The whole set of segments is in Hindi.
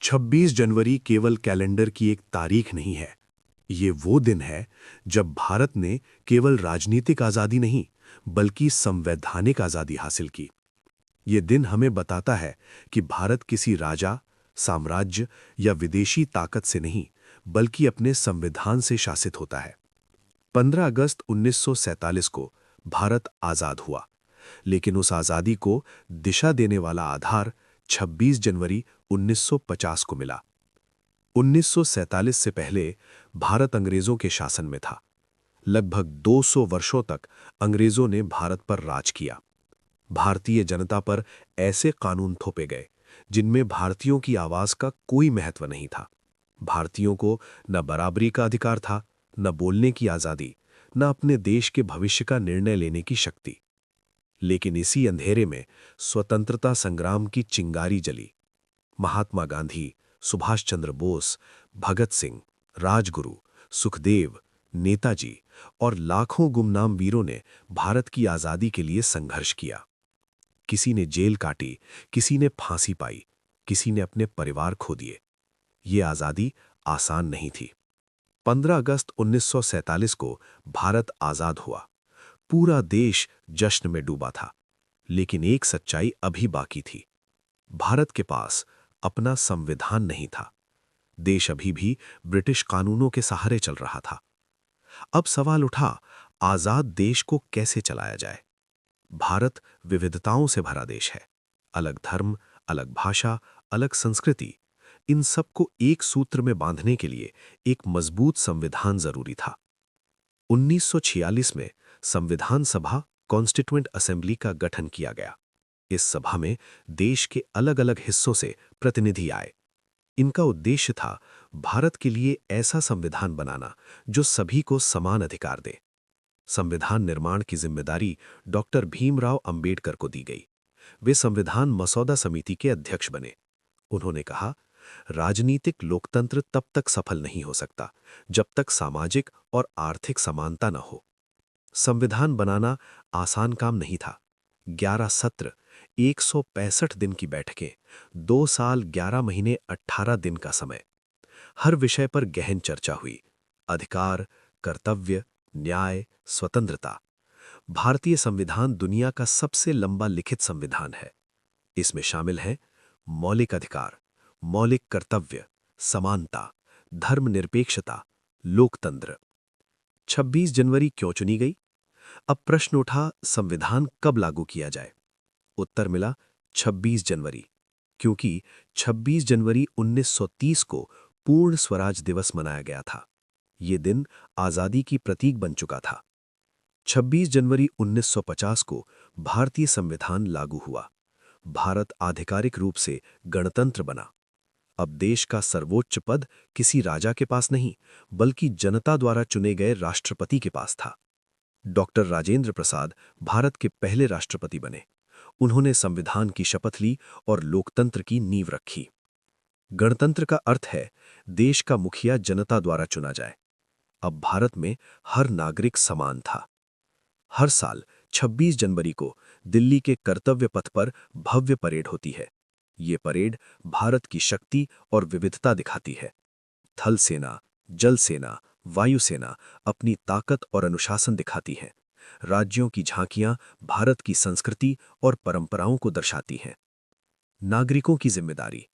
26 जनवरी केवल कैलेंडर की एक तारीख नहीं है। ये वो दिन है जब भारत ने केवल राजनीतिक आज़ादी नहीं, बल्कि संवैधानिक आज़ादी हासिल की। ये दिन हमें बताता है कि भारत किसी राजा, साम्राज्य या विदेशी ताकत से नहीं, बल्कि अपने संविधान से शासित होता है। 15 अगस्त 1947 को भारत आज़ाद हुआ, लेकिन उस आज़ादी को दिशा देने वाला आधार 26 जनवरी 1950 को मिला। 1947 से पहले भारत अंग्रेज़ों के शासन में था। लगभग 200 वर्षों तक अंग्रेज़ों ने भारत पर राज किया। भारतीय जनता पर ऐसे कानून थोपे गए जिनमें भारतीयों की आवाज़ का कोई महत्व नहीं था। भारतीयों को न बराबरी का अधिकार था, न बोलने की आज़ादी, न अपने देश के भविष्य का निर्णय लेने की शक्ति। लेकिन इसी अंधेरे में स्वतंत्रता संग्राम की चिंगारी जली। महात्मा गांधी, सुभाष चंद्र बोस, भगत सिंह, राजगुरु, सुखदेव, नेताजी और लाखों गुमनाम वीरों ने भारत की आज़ादी के लिए संघर्ष किया। किसी ने जेल काटी, किसी ने फांसी पाई, किसी ने अपने परिवार खो दिए। ये आज़ादी आसान नहीं थी। 15 अगस्त 1947 को भारत आज़ाद हुआ। पूरा देश जश्न में डूबा था। लेकिन एक सच्चाई अभी बाकी थी। भारत के पास अपना संविधान नहीं था। देश अभी भी ब्रिटिश कानूनों के सहारे चल रहा था। अब सवाल उठा, आज़ाद देश को कैसे चलाया जाए? भारत विविधताओं से भरा देश है। अलग धर्म, अलग भाषा, अलग संस्कृति। इन सबको एक सूत्र में बांधने के लिए एक मजबूत संविधान जरूरी था। 1946 में संविधान सभा कॉन्स्टिट्यूएंट असेंबली का गठन किया गया। इस सभा में देश के अलग-अलग हिस्सों से प्रतिनिधि आए। इनका उद्देश्य था भारत के लिए ऐसा संविधान बनाना जो सभी को समान अधिकार दे। संविधान निर्माण की जिम्मेदारी डॉक्टर भीमराव अंबेडकर को दी गई। वे संविधान मसौदा समिति के अध्यक्ष बने। उन्होंने कहा, राजनीतिक लोकतंत्र तब तक सफल नहीं हो सकता जब तक सामाजिक और आर्थिक समानता न हो। संविधान बनाना आसान काम नहीं था। 11 सत्र, 165 दिन की बैठकें, 2 साल 11 महीने 18 दिन का समय। हर विषय पर गहन चर्चा हुई। अधिकार, कर्तव्य, न्याय, स्वतंत्रता। भारतीय संविधान दुनिया का सबसे लंबा लिखित संविधान है। इसमें शामिल हैं मौलिक अधिकार, मौलिक कर्तव्य, समानता, धर्मनिरपेक्षता, लोकतंत्र। 26 जनवरी क्यों चुनी गई? अब प्रश्न उठा, संविधान कब लागू किया जाए? उत्तर मिला, 26 जनवरी, क्योंकि 26 जनवरी 1930 को पूर्ण स्वराज दिवस मनाया गया था। ये दिन आज़ादी की प्रतीक बन चुका था। 26 जनवरी 1950 को भारतीय संविधान लागू हुआ। भारत आधिकारिक रूप से गणतंत्र बना। अब देश का सर्वोच्च पद किसी राजा के पास नहीं, बल्कि जनता द्वारा चुने गए राष्ट्रपति के पास था। डॉक्टर राजेंद्र प्रसाद भारत के पहले राष्ट्रपति बने। उन्होंने संविधान की शपथ ली और लोकतंत्र की नींव रखी। गणतंत्र का अर्थ है देश का मुखिया जनता द्वारा चुना जाए। अब भारत में हर नागरिक समान था। हर साल 26 जनवरी को दिल्ली के कर्तव्य पथ पर भव्य परेड होती है। ये परेड भारत की शक्ति और विविधता दिखाती है। थल सेना, जल सेना, वायुसेना अपनी ताकत और अनुशासन दिखाती हैं। राज्यों की झांकियां भारत की संस्कृति और परंपराओं को दर्शाती हैं। नागरिकों की जिम्मेदारी।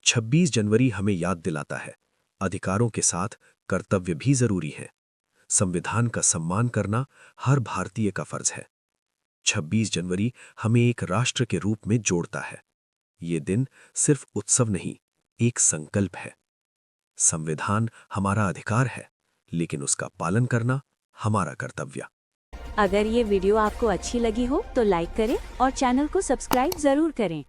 26 जनवरी हमें याद दिलाता है, अधिकारों के साथ कर्तव्य भी जरूरी है। संविधान का सम्मान करना हर भारतीय का फर्ज है। 26 जनवरी हमें एक राष्ट्र के रूप में जोड़ता है। ये दिन सिर्फ उत्सव नहीं, एक संकल्प है। संविधान हमारा अधिकार है, लेकिन उसका पालन करना हमारा कर्तव्य। अगर ये वीडियो आपको अच्छी लगी हो तो लाइक करें और चैनल को सब्सक्राइब जरूर करें।